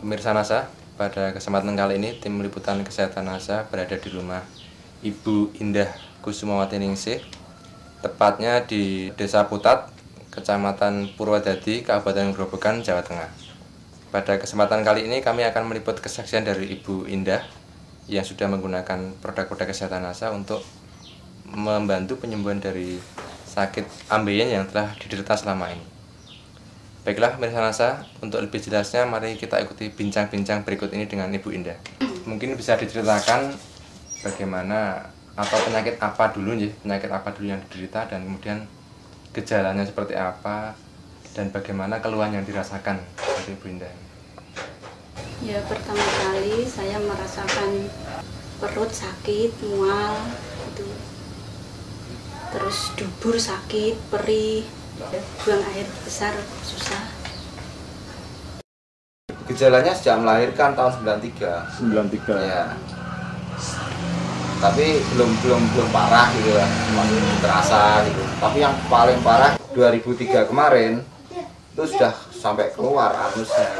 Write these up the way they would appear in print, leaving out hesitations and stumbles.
Pemirsa NASA, pada kesempatan kali ini tim liputan kesehatan NASA berada di rumah Ibu Indah Kusumawati Ningsih, tepatnya di Desa Putat, Kecamatan Purwodadi, Kabupaten Grobogan, Jawa Tengah. Pada kesempatan kali ini kami akan meliput kesaksian dari Ibu Indah yang sudah menggunakan produk-produk kesehatan NASA untuk membantu penyembuhan dari sakit ambeien yang telah diderita selama ini. Baiklah pemirsa NASA, untuk lebih jelasnya mari kita ikuti bincang-bincang berikut ini dengan Ibu Indah. Mungkin bisa diceritakan bagaimana atau penyakit apa dulu yang diderita dan kemudian gejalanya seperti apa dan bagaimana keluhan yang dirasakan oleh Ibu Indah. Ya, pertama kali saya merasakan perut sakit, mual gitu. Terus dubur sakit, perih, buang air besar susah. Gejalanya sejak melahirkan tahun 93. Ya. Tapi belum parah gitu lah, masih terasa gitu. Tapi yang paling parah 2003 kemarin itu sudah sampai keluar anusnya.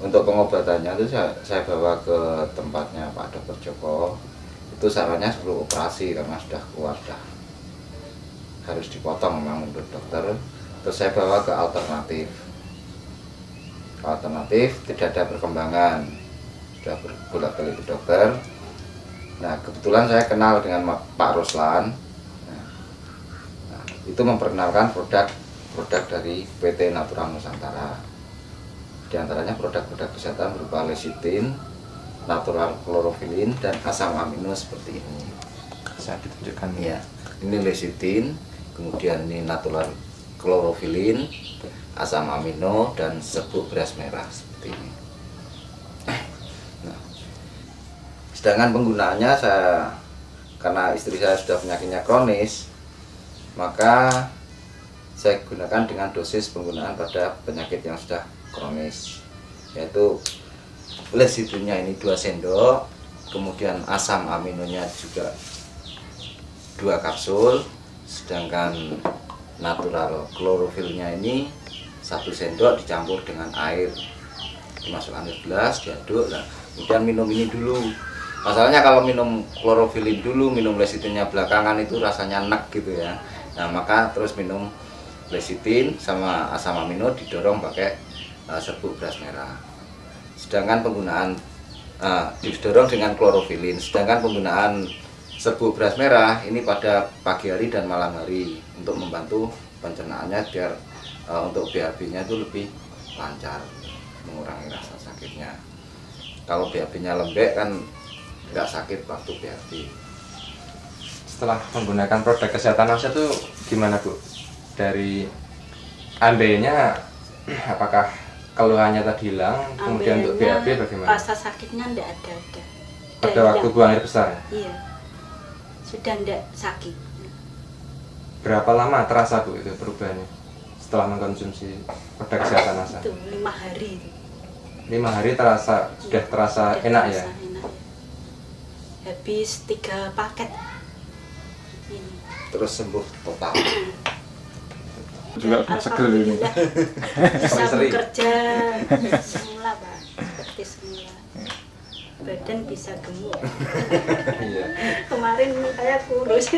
Untuk pengobatannya itu saya bawa ke tempatnya Pak Dr. Joko. Itu sarannya sebelum operasi karena sudah keluar, sudah harus dipotong memang menurut dokter. Terus saya bawa ke alternatif tidak ada perkembangan, sudah bolak-balik ke dokter. Nah kebetulan saya kenal dengan Pak Ruslan. Nah, itu memperkenalkan produk dari PT Natural Nusantara. Di antaranya produk-produk kesehatan berupa lecithin, natural chlorophylline, dan asam amino seperti ini. Bisa ditunjukkan ya. Ini lecithin, kemudian ini natural chlorophylline, asam amino, dan serbuk beras merah seperti ini. Nah, sedangkan penggunaannya karena istri saya sudah penyakitnya kronis, maka saya gunakan dengan dosis penggunaan pada penyakit yang sudah kronis, yaitu lecithinnya ini 2 sendok, kemudian asam aminonya juga 2 kapsul, sedangkan natural chlorophylnya ini 1 sendok dicampur dengan air, dimasukkan ke gelas, diaduk, nah, kemudian minum ini dulu. Masalahnya kalau minum chlorophylline dulu, minum lecithinnya belakangan itu rasanya enak gitu ya. Nah maka terus minum lecithin sama asam amino didorong pakai serbuk beras merah. Sedangkan penggunaan didorong dengan chlorophylline, sedangkan penggunaan serbuk beras merah ini pada pagi hari dan malam hari untuk membantu pencernaannya biar untuk BAB-nya itu lebih lancar, mengurangi rasa sakitnya. Kalau BAB-nya lembek kan nggak sakit waktu BAB. Setelah menggunakan produk kesehatan NASA itu gimana Bu? Dari ambeinya apakah keluhannya tadi hilang? Kemudian untuk BAB bagaimana? Rasa sakitnya enggak ada. Pada waktu buang air besar? Iya, sudah enggak sakit. Berapa lama terasa Bu itu perubahannya setelah mengkonsumsi produk kesehatan NASA? Itu 5 hari. 5 hari sudah terasa enak ya? Enak. Habis 3 paket ini. Terus sembuh total. Juga seger ini. Bisa bekerja semula Pak, seperti semula. Badan bisa gemuk. Iya. Kemarin saya kurus.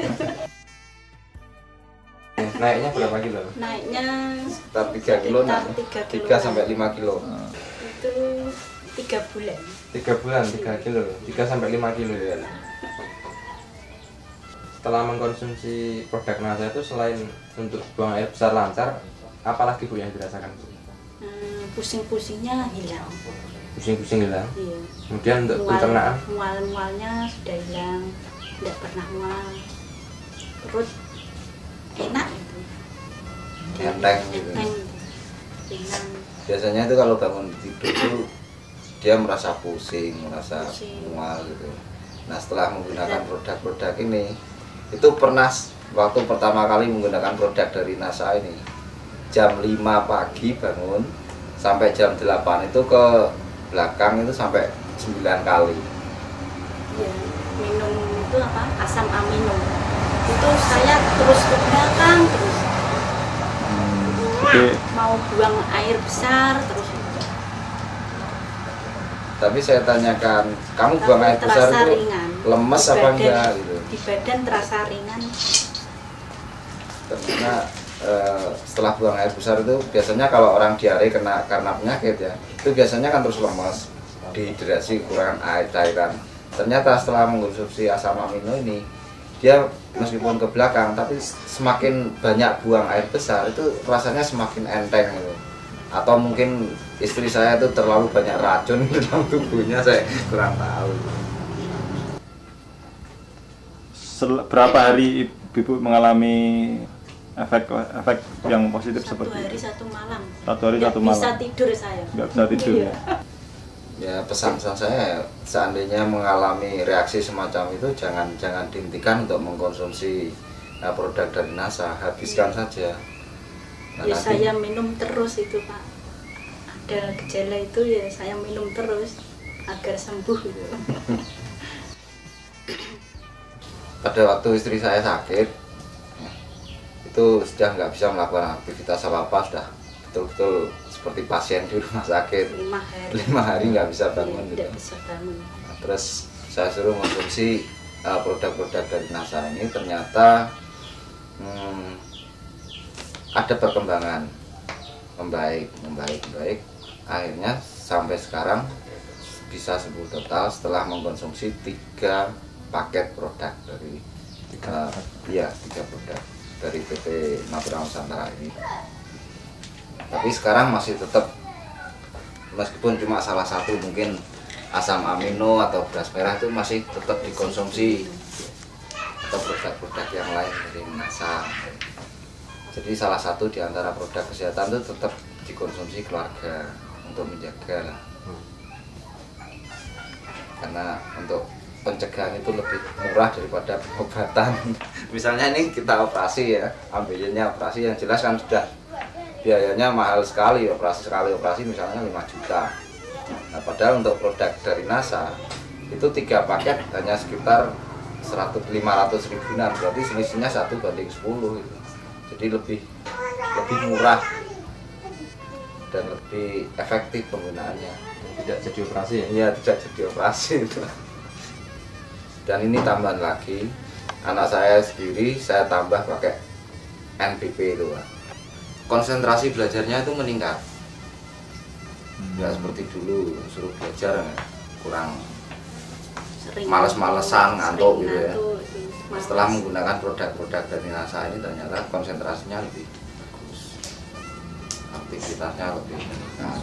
Naiknya berapa kilo? Naiknya Sekitar 3 kilo, sekitar 3 sampai 5 kilo. Itu 3 bulan. 3 bulan, 3 kilo, 3 sampai 5 kilo ya. Setelah mengkonsumsi produk NASA itu selain untuk buang air besar lancar, apalagi Bu yang dirasakan Bu? Pusing-pusingnya hilang. Pusing-pusing hilang? Iya. Kemudian untuk pencernaan? Mual-mualnya sudah hilang, tidak pernah mual. Perut enak gitu. Enteng gitu. Ringan. Biasanya itu kalau bangun tidur itu dia merasa pusing, merasa mual gitu. Nah setelah menggunakan produk-produk ini, itu pernah waktu pertama kali menggunakan produk dari NASA ini, jam 5 pagi bangun sampai jam 8 itu ke belakang itu sampai 9 kali. Iya. minum itu apa asam amino itu saya terus ke belakang terus Jadi mau buang air besar terus Tapi saya tanyakan, kamu Tapi buang air besar terasa itu ringan. lemes Di apa badan- enggak gitu? di badan terasa ringan. Karena setelah buang air besar itu biasanya kalau orang diare karena penyakit ya, itu biasanya kan terus lemas, dehidrasi, kekurangan air, cairan. Ternyata setelah mengkonsumsi asam amino ini, dia meskipun ke belakang tapi semakin banyak buang air besar itu rasanya semakin enteng gitu. Atau mungkin istri saya itu terlalu banyak racun di dalam tubuhnya, saya kurang tahu. berapa hari ibu mengalami efek yang positif Satu seperti hari itu? satu malam. Satu hari Nggak satu malam. bisa tidur saya. Nggak bisa tidur Iya. ya? Ya pesan-pesan saya seandainya mengalami reaksi semacam itu jangan dihentikan untuk mengkonsumsi produk dari NASA, habiskan saja. Nah, Ya nanti- saya minum terus itu Pak. Ada gejala itu ya saya minum terus agar sembuh gitu. pada waktu istri saya sakit itu sudah nggak bisa melakukan aktivitas apa-apa, sudah betul-betul seperti pasien di rumah sakit. 5 hari. 5 hari nggak bisa bangun gitu. Tidak bisa bangun. Nah, terus saya suruh konsumsi produk-produk dari NASA ini, ternyata ada perkembangan, membaik. Akhirnya sampai sekarang bisa sembuh total setelah mengkonsumsi 3 paket produk dari 3 produk dari PT Natural Nusantara ini. Tapi sekarang masih tetap, meskipun cuma salah satu mungkin asam amino atau beras merah itu masih tetap dikonsumsi, atau produk-produk yang lain dari NASA. Jadi salah satu di antara produk kesehatan itu tetap dikonsumsi keluarga untuk menjaga lah. Karena untuk pencegahan itu lebih murah daripada pengobatan. Misalnya ini kita operasi ya, ambilnya operasi yang jelas kan sudah biayanya mahal sekali, sekali operasi misalnya 5 juta. Nah, padahal untuk produk dari NASA itu 3 paket hanya sekitar 500 ribuan, berarti selisihnya 1:10 gitu. Jadi lebih murah dan lebih efektif penggunaannya. Tidak jadi operasi ya? Iya, tidak jadi operasi itu. Dan ini tambahan lagi, anak saya sendiri saya tambah pakai NPP itu Pak. Konsentrasi belajarnya itu meningkat. Nggak seperti dulu suruh belajar kurang Sering males-malesan, ngantuk gitu ya. ngantuk, males. Setelah menggunakan produk-produk dari NASA ini ternyata konsentrasinya lebih bagus, aktivitasnya lebih meningkat.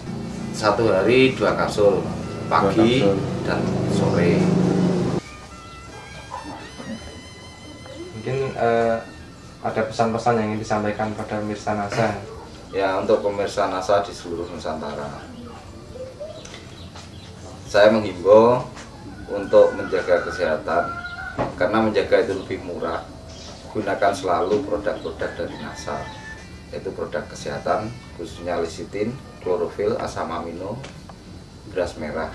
1 hari 2 kapsul, pagi 2 kapsul. dan sore. Mungkin ada pesan-pesan yang ingin disampaikan pada pemirsa NASA. Ya, untuk pemirsa NASA di seluruh Nusantara, saya menghimbau untuk menjaga kesehatan, karena menjaga itu lebih murah. Gunakan selalu produk-produk dari NASA, yaitu produk kesehatan khususnya lecitin, klorofil, asam amino, beras merah.